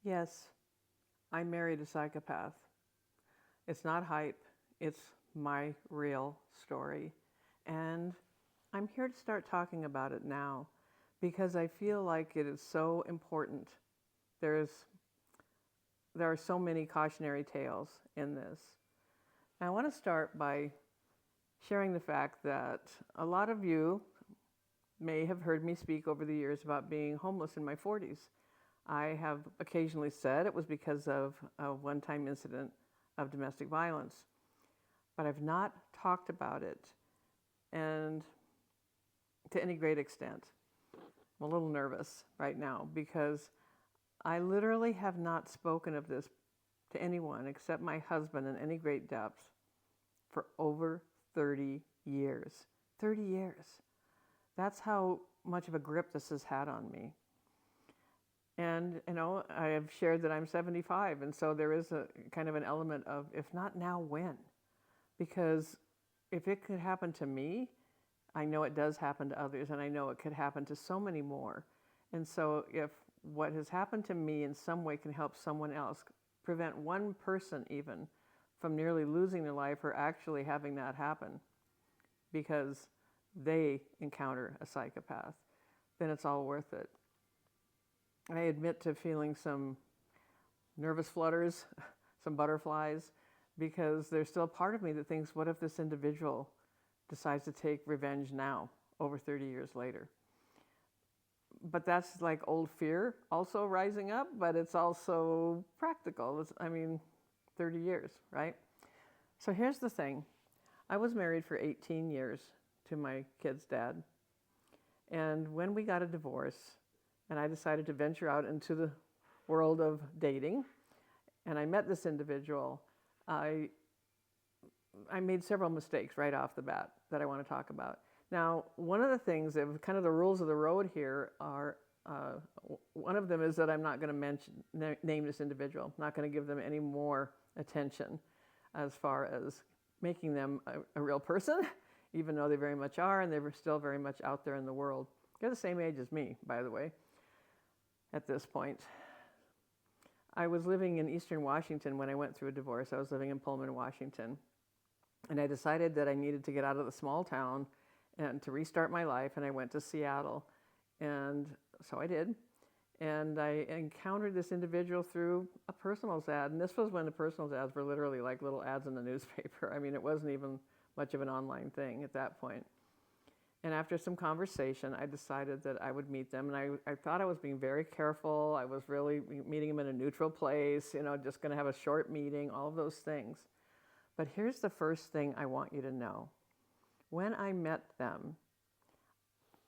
Yes, I married a psychopath. It's not hype, it's my real story. And I'm here to start talking about it now because I feel like it is so important. There's, there are so many cautionary tales in this. And I want to start by sharing the fact that a lot of you may have heard me speak over the years about being homeless in my 40s. I have occasionally said it was because of a one-time incident of domestic violence, but I've not talked about it and to any great extent. I'm a little nervous right now because I literally have not spoken of this to anyone except my husband in any great depth for over 30 years. 30 years. That's how much of a grip this has had on me. And, I have shared that I'm 75, and so there is a kind of an element of, if not now, when? Because if it could happen to me, I know it does happen to others, and I know it could happen to so many more. And so if what has happened to me in some way can help someone else, prevent one person even from nearly losing their life or actually having that happen because they encounter a psychopath, then it's all worth it. I admit to feeling some nervous flutters, some butterflies, because there's still a part of me that thinks, what if this individual decides to take revenge now, over 30 years later? But that's like old fear also rising up, but it's also practical. 30 years, right? So here's the thing. I was married for 18 years to my kid's dad. And when we got a divorce, and I decided to venture out into the world of dating, and I met this individual, I made several mistakes right off the bat that I want to talk about. Now, one of the things, kind of the rules of the road here are, one of them is that I'm not going to name this individual. I'm not going to give them any more attention as far as making them a real person, even though they very much are, and they're still very much out there in the world. They're the same age as me, by the way, at this point. I was living in Eastern Washington when I went through a divorce. I was living in Pullman, Washington. And I decided that I needed to get out of the small town and to restart my life, and I went to Seattle. And so I did. And I encountered this individual through a personals ad. And this was when the personals ads were literally like little ads in the newspaper. I mean, it wasn't even much of an online thing at that point. And after some conversation, I decided that I would meet them. And I thought I was being very careful. I was really meeting them in a neutral place, just going to have a short meeting, all of those things. But here's the first thing I want you to know. When I met them,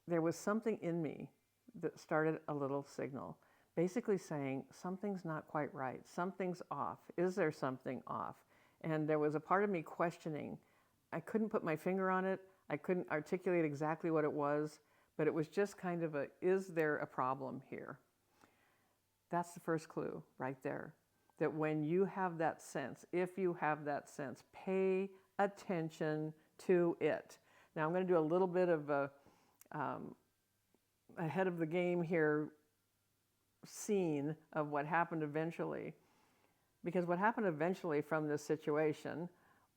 there was something in me that started a little signal, basically saying, something's not quite right. Something's off. Is there something off? And there was a part of me questioning. I couldn't put my finger on it. I couldn't articulate exactly what it was, but it was just kind of is there a problem here? That's the first clue right there. That when you have that sense, if you have that sense, pay attention to it. Now I'm going to do a little bit of ahead of the game here scene of what happened eventually. Because what happened eventually from this situation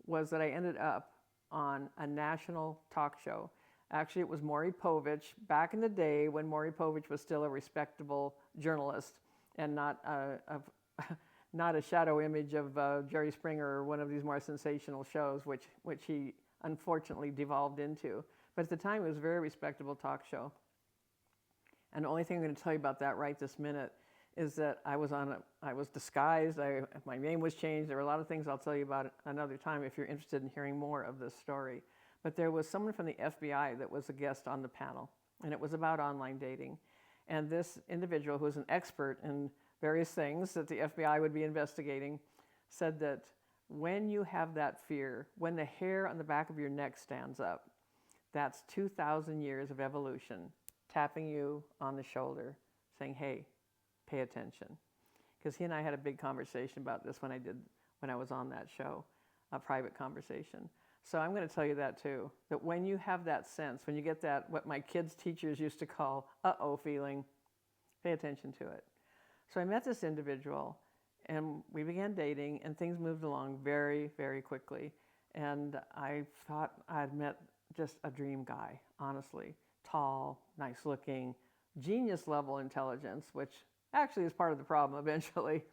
was that I ended up on a national talk show. Actually, it was Maury Povich, back in the day when Maury Povich was still a respectable journalist and not a shadow image of Jerry Springer or one of these more sensational shows, which he unfortunately devolved into. But at the time, it was a very respectable talk show. And the only thing I'm going to tell you about that right this minute is that I was disguised, my name was changed. There were a lot of things I'll tell you about another time if you're interested in hearing more of this story. But there was someone from the FBI that was a guest on the panel, and it was about online dating. And this individual, who was an expert in various things that the FBI would be investigating, said that when you have that fear, when the hair on the back of your neck stands up, that's 2,000 years of evolution tapping you on the shoulder, saying, hey, pay attention. Because he and I had a big conversation about this when I was on that show, a private conversation. So I'm going to tell you that too, that when you have that sense, when you get that, what my kids' teachers used to call uh-oh feeling, pay attention to it. So I met this individual, and we began dating, and things moved along very, very quickly. And I thought I'd met just a dream guy, honestly. Tall, nice looking, genius level intelligence, which actually is part of the problem eventually.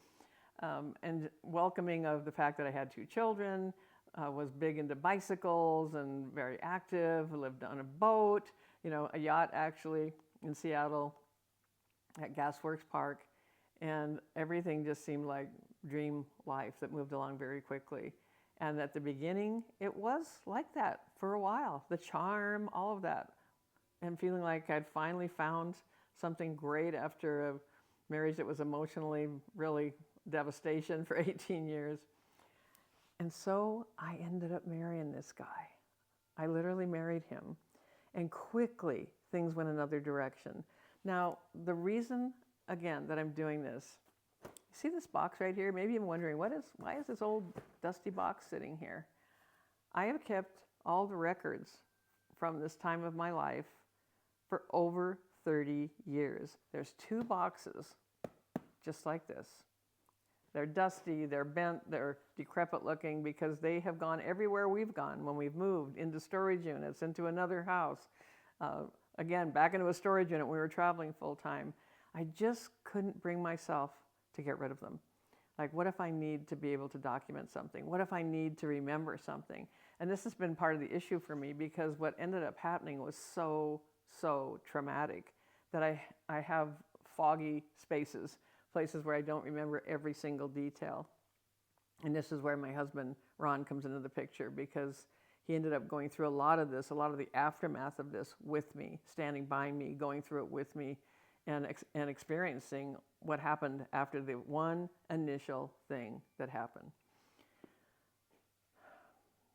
And welcoming of the fact that I had 2 children, was big into bicycles and very active, lived on a boat, a yacht actually in Seattle at Gasworks Park. And everything just seemed like dream life that moved along very quickly. And at the beginning, it was like that for a while. The charm, all of that. And feeling like I'd finally found something great after a marriage that was emotionally really devastation for 18 years. And so I ended up marrying this guy. I literally married him. And quickly, things went another direction. Now, the reason, again, that I'm doing this, see this box right here? Maybe you're wondering, why is this old dusty box sitting here? I have kept all the records from this time of my life for over 30 years. There's 2 boxes just like this. They're dusty, they're bent, they're decrepit looking because they have gone everywhere we've gone when we've moved into storage units, into another house. Again, back into a storage unit, we were traveling full time. I just couldn't bring myself to get rid of them. Like, what if I need to be able to document something? What if I need to remember something? And this has been part of the issue for me because what ended up happening was so traumatic that I have foggy spaces, places where I don't remember every single detail. And this is where my husband, Ron, comes into the picture because he ended up going through a lot of this, a lot of the aftermath of this with me, standing by me, going through it with me, and experiencing what happened after the one initial thing that happened.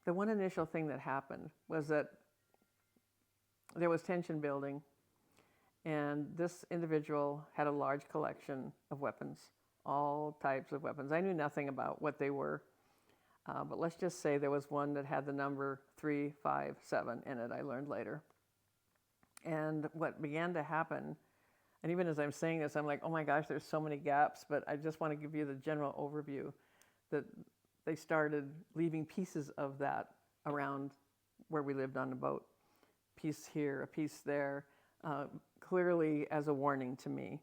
The one initial thing that happened was that there was tension building, and this individual had a large collection of weapons, all types of weapons. I knew nothing about what they were, but let's just say there was one that had the number 357 in it, I learned later. And what began to happen, and even as I'm saying this, I'm like, oh my gosh, there's so many gaps, but I just want to give you the general overview that they started leaving pieces of that around where we lived on the boat. Piece here, a piece there, clearly as a warning to me.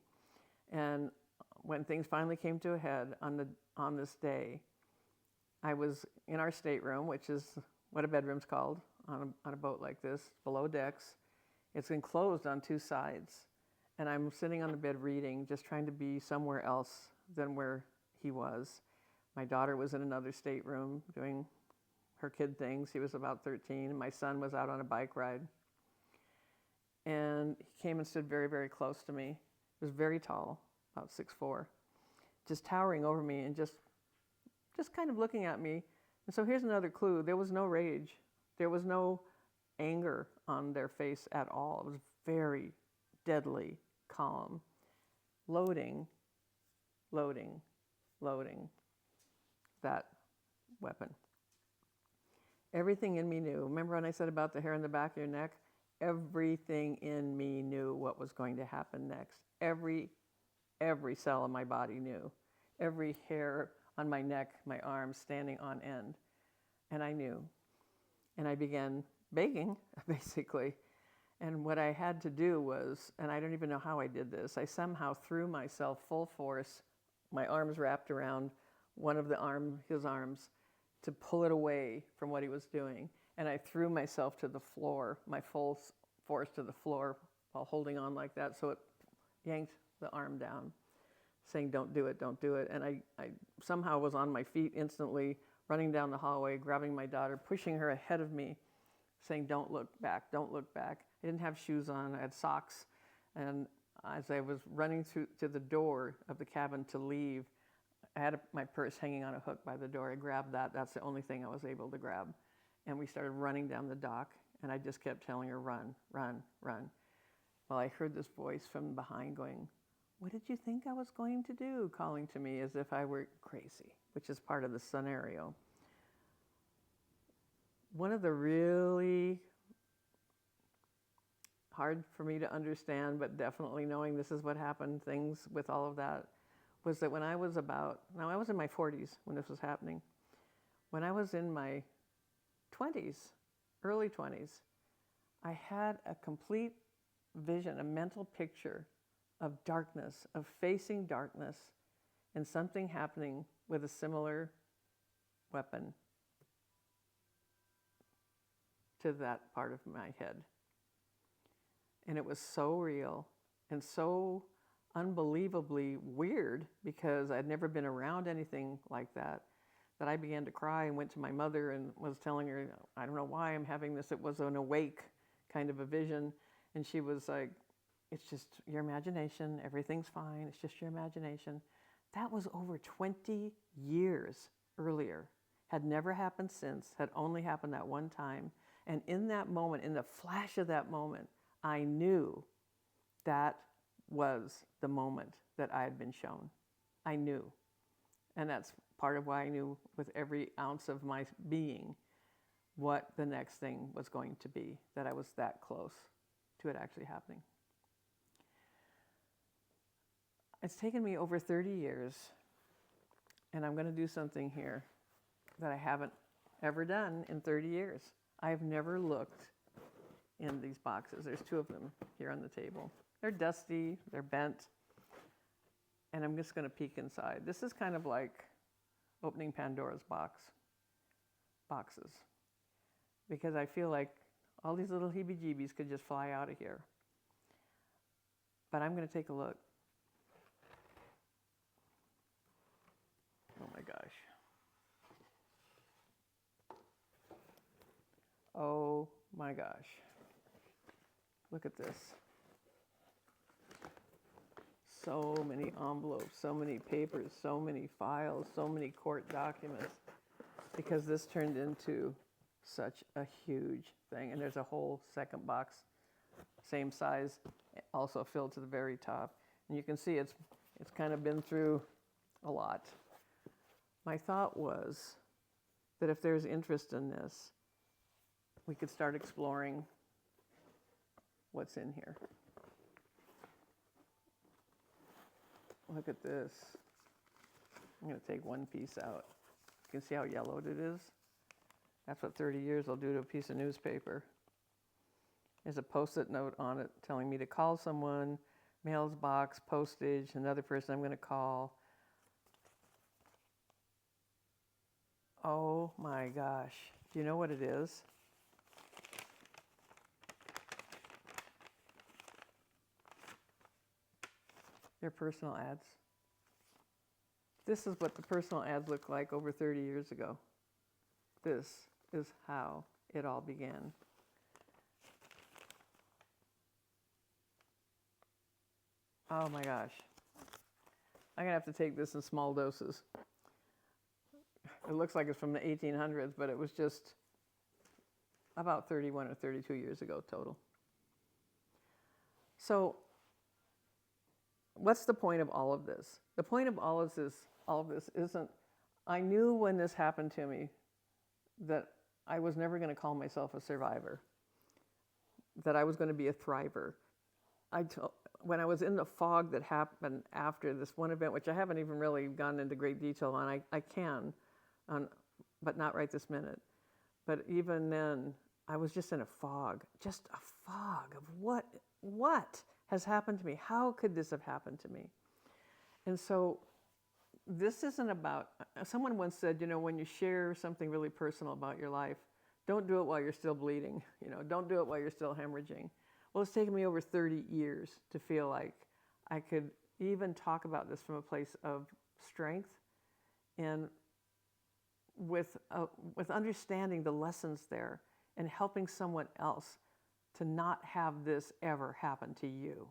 And when things finally came to a head on this day, I was in our stateroom, which is what a bedroom's called on a boat like this, below decks. It's enclosed on 2 sides. And I'm sitting on the bed reading, just trying to be somewhere else than where he was. My daughter was in another stateroom doing her kid things. He was about 13. And my son was out on a bike ride. And he came and stood very, very close to me. He was very tall, about 6'4", just towering over me and just kind of looking at me. And so here's another clue. There was no rage. There was no anger on their face at all. It was very deadly calm. Loading that weapon. Everything in me knew. Remember when I said about the hair on the back of your neck? Everything in me knew what was going to happen next. Every cell in my body knew. Every hair on my neck, my arms standing on end. And I knew. And I began begging, basically. And what I had to do was, and I don't even know how I did this, I somehow threw myself full force, my arms wrapped around one of his arms, to pull it away from what he was doing. And I threw myself to the floor, my full force to the floor while holding on like that. So it yanked the arm down, saying, don't do it, don't do it. And I somehow was on my feet instantly, running down the hallway, grabbing my daughter, pushing her ahead of me, saying, don't look back, don't look back. I didn't have shoes on, I had socks. And as I was running to the door of the cabin to leave, I had my purse hanging on a hook by the door. I grabbed that. That's the only thing I was able to grab. And we started running down the dock, and I just kept telling her, run, run, run. Well, I heard this voice from behind going, what did you think I was going to do? Calling to me as if I were crazy, which is part of the scenario. One of the really hard for me to understand, but definitely knowing this is what happened, things with all of that, was that when I was I was in my 40s when this was happening. When I was in my 20s, early 20s, I had a complete vision, a mental picture of darkness, of facing darkness, and something happening with a similar weapon to that part of my head. And it was so real and so unbelievably weird, because I'd never been around anything like that I began to cry and went to my mother and was telling her, I don't know why I'm having this. It was an awake kind of a vision. And she was like, it's just your imagination. Everything's fine. It's just your imagination. That was over 20 years earlier. Had never happened since. Had only happened that one time. And in that moment, in the flash of that moment, I knew that was the moment that I had been shown. I knew. And that's part of why I knew with every ounce of my being what the next thing was going to be, that I was that close to it actually happening. It's taken me over 30 years, and I'm going to do something here that I haven't ever done in 30 years. I've never looked in these boxes. There's 2 of them here on the table. They're dusty, they're bent, and I'm just going to peek inside. This is kind of like opening Pandora's boxes, because I feel like all these little heebie-jeebies could just fly out of here. But I'm going to take a look. Oh my gosh. Oh my gosh. Look at this. So many envelopes, so many papers, so many files, so many court documents, because this turned into such a huge thing. And there's a whole second box, same size, also filled to the very top. And you can see it's kind of been through a lot. My thought was that if there's interest in this, we could start exploring what's in here. Look at this. I'm going to take one piece out. You can see how yellowed it is. That's what 30 years will do to a piece of newspaper. There's a Post-it note on it telling me to call someone, mail's box, postage, another person I'm going to call. Oh my gosh. Do you know what it is? They're personal ads. This is what the personal ads looked like over 30 years ago. This is how it all began. Oh my gosh. I'm going to have to take this in small doses. It looks like it's from the 1800s, but it was just about 31 or 32 years ago total. So, what's the point of all of this? The point of all of this isn't, I knew when this happened to me that I was never going to call myself a survivor, that I was going to be a thriver. When I was in the fog that happened after this one event, which I haven't even really gone into great detail on, I can, but not right this minute. But even then, I was just in a fog of what has happened to me? How could this have happened to me? And so this isn't about, someone once said, when you share something really personal about your life, don't do it while you're still bleeding. Don't do it while you're still hemorrhaging. Well, it's taken me over 30 years to feel like I could even talk about this from a place of strength and with understanding the lessons there and helping someone else to not have this ever happen to you.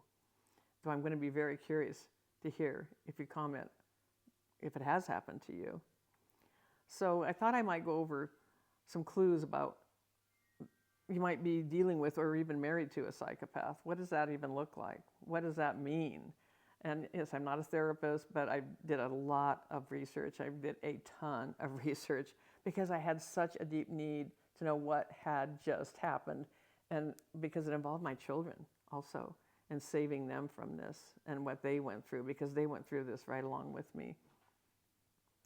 So I'm going to be very curious to hear if you comment if it has happened to you. So I thought I might go over some clues about you might be dealing with or even married to a psychopath. What does that even look like? What does that mean? And yes, I'm not a therapist, but I did a lot of research. I did a ton of research because I had such a deep need to know what had just happened, and because it involved my children also. and saving them from this and what they went through, because they went through this right along with me.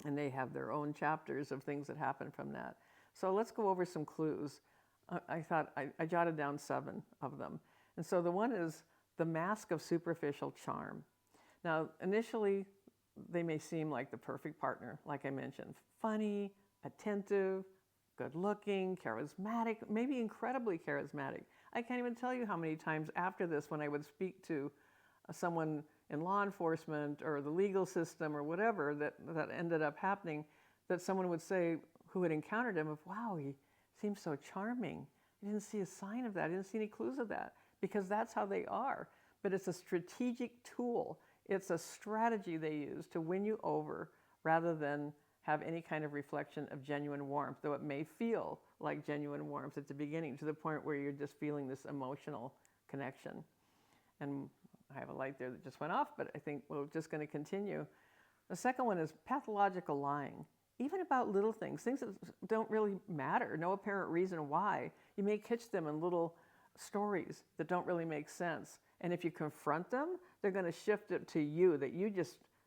And they have their own chapters of things that happened from that. So let's go over some clues. I jotted down 7 of them. And so the one is the mask of superficial charm. Now, initially, they may seem like the perfect partner, like I mentioned. Funny, attentive, good-looking, charismatic, maybe incredibly charismatic. I can't even tell you how many times after this, when I would speak to someone in law enforcement or the legal system or whatever that ended up happening, that someone would say, who had encountered him, of, wow, he seems so charming. I didn't see a sign of that. I didn't see any clues of that, because that's how they are. But it's a strategic tool. It's a strategy they use to win you over rather than have any kind of reflection of genuine warmth, though it may feel like genuine warmth at the beginning, to the point where you're just feeling this emotional connection. And I have a light there that just went off, but I think we're just going to continue. The second one is pathological lying, even about little things that don't really matter, no apparent reason why. You may catch them in little stories that don't really make sense. And if you confront them, they're going to shift it to you, that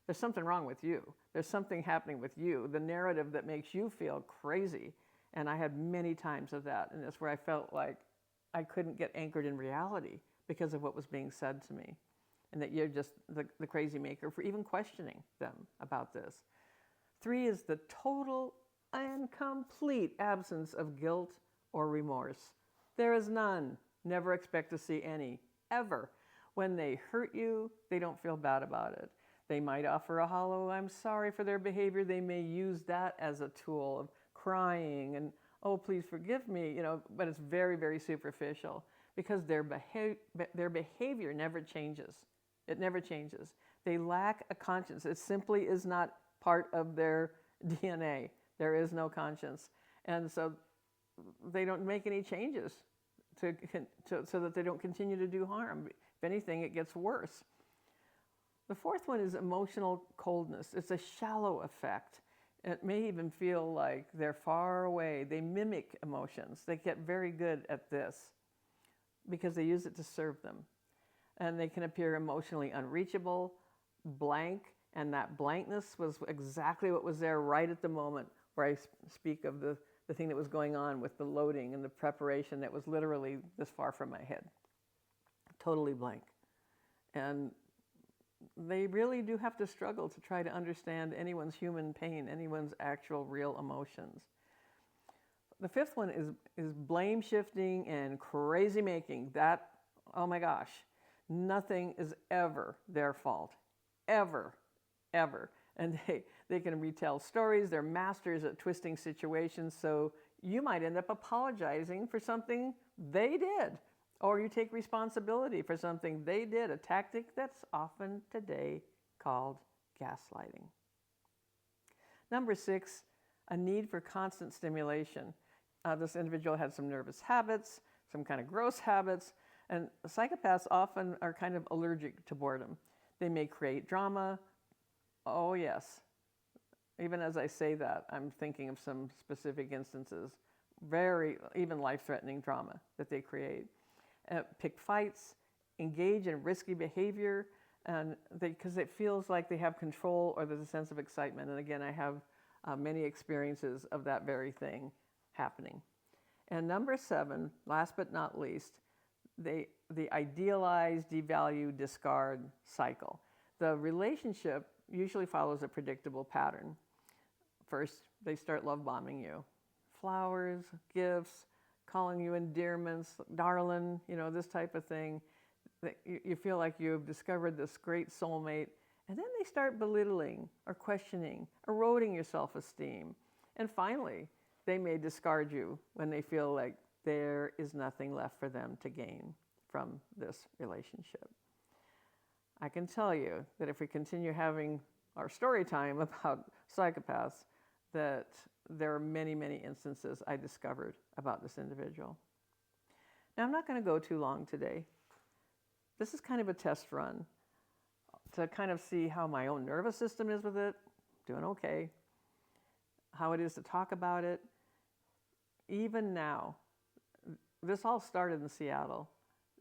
there's something wrong with you. There's something happening with you, the narrative that makes you feel crazy. And I had many times of that, and that's where I felt like I couldn't get anchored in reality because of what was being said to me. And that you're just the crazy maker for even questioning them about this. 3 is the total and complete absence of guilt or remorse. There is none. Never expect to see any, ever. When they hurt you, they don't feel bad about it. They might offer a hollow I'm sorry for their behavior. They may use that as a tool of crying and, oh, please forgive me, but it's very, very superficial, because their behavior never changes. It never changes. They lack a conscience. It simply is not part of their DNA. There is no conscience. And so they don't make any changes so that they don't continue to do harm. If anything, it gets worse. The 4th one is emotional coldness. It's a shallow effect. It may even feel like they're far away. They mimic emotions. They get very good at this because they use it to serve them. And they can appear emotionally unreachable, blank, and that blankness was exactly what was there right at the moment where I speak of the thing that was going on with the loading and the preparation that was literally this far from my head. Totally blank. And they really do have to struggle to try to understand anyone's human pain, anyone's actual real emotions. The 5th one is blame shifting and crazy making. That, oh my gosh, nothing is ever their fault. Ever, ever. And they can retell stories. They're masters at twisting situations. So you might end up apologizing for something they did. Or you take responsibility for something they did, a tactic that's often today called gaslighting. Number 6, a need for constant stimulation. This individual had some nervous habits, some kind of gross habits, and psychopaths often are kind of allergic to boredom. They may create drama. Oh, yes. Even as I say that, I'm thinking of some specific instances, even life-threatening drama that they create. Pick fights, engage in risky behavior, and because it feels like they have control or there's a sense of excitement. And again, I have many experiences of that very thing happening. And number 7, last but not least, the idealize, devalue, discard cycle. The relationship usually follows a predictable pattern. First, they start love bombing you. Flowers, gifts, calling you endearments, darling, this type of thing. You feel like you've discovered this great soulmate, and then they start belittling or questioning, eroding your self-esteem. And finally, they may discard you when they feel like there is nothing left for them to gain from this relationship. I can tell you that if we continue having our story time about psychopaths, that there are many, many instances I discovered about this individual. Now, I'm not going to go too long today. This is kind of a test run to kind of see how my own nervous system is with it, doing okay, how it is to talk about it. Even now, this all started in Seattle,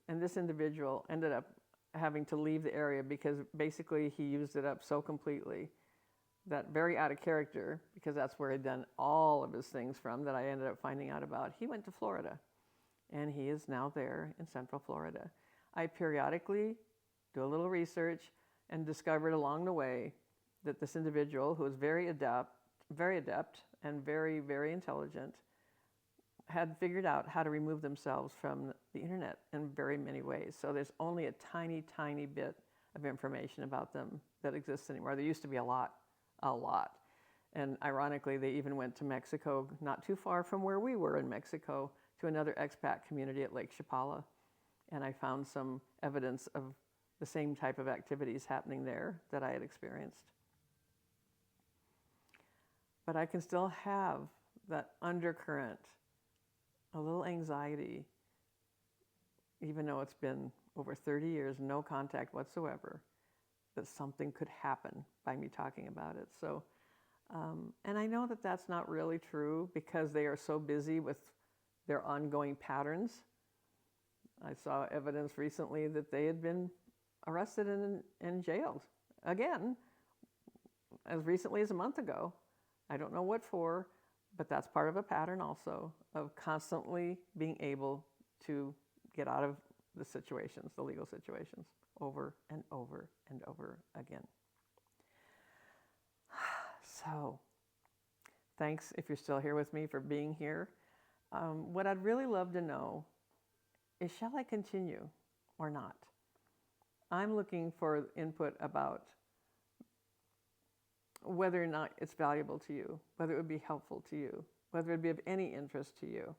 and this individual ended up having to leave the area because basically he used it up so completely that, very out of character, because that's where he'd done all of his things from that I ended up finding out about, he went to Florida. And he is now there in Central Florida. I periodically do a little research and discovered along the way that this individual, who is very adept and very, very intelligent, had figured out how to remove themselves from the internet in very many ways. So there's only a tiny, tiny bit of information about them that exists anymore. There used to be a lot. And ironically, they even went to Mexico, not too far from where we were in Mexico, to another expat community at Lake Chapala. And I found some evidence of the same type of activities happening there that I had experienced. But I can still have that undercurrent, a little anxiety, even though it's been over 30 years, no contact whatsoever, that something could happen by me talking about it. So, and I know that that's not really true because they are so busy with their ongoing patterns. I saw evidence recently that they had been arrested and jailed again, as recently as a month ago. I don't know what for, but that's part of a pattern also of constantly being able to get out of the situations, the legal situations, over and over and over again. So, thanks if you're still here with me for being here. What I'd really love to know is, shall I continue or not? I'm looking for input about whether or not it's valuable to you, whether it would be helpful to you, whether it would be of any interest to you.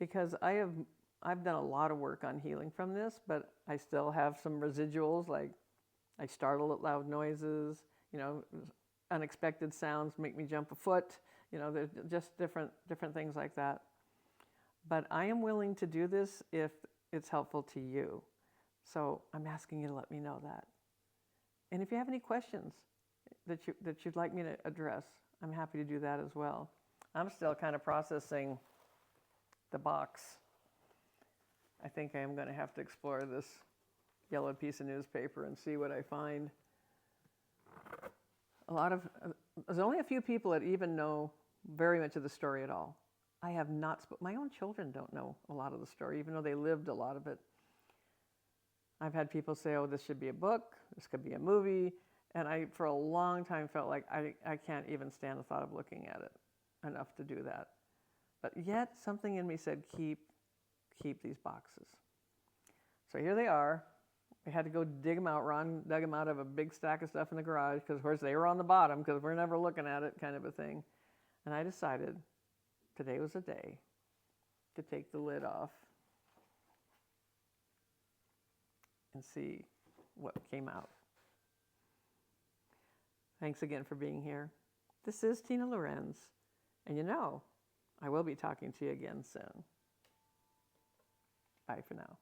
Because I've done a lot of work on healing from this, but I still have some residuals, like I startle at loud noises, unexpected sounds make me jump a foot, there's just different things like that. But I am willing to do this if it's helpful to you. So I'm asking you to let me know that. And if you have any questions that you'd like me to address, I'm happy to do that as well. I'm still kind of processing the box. I think I am going to have to explore this yellow piece of newspaper and see what I find. There's only a few people that even know very much of the story at all. I have not, my own children don't know a lot of the story, even though they lived a lot of it. I've had people say, oh, this should be a book, this could be a movie, and I, for a long time, felt like I can't even stand the thought of looking at it enough to do that. But yet, something in me said, keep these boxes. So here they are. We had to go dig them out. Ron dug them out of a big stack of stuff in the garage because, of course, they were on the bottom because we're never looking at it, kind of a thing. And I decided today was a day to take the lid off and see what came out. Thanks again for being here. This is Tina Lorenz, and I will be talking to you again soon. Bye for now.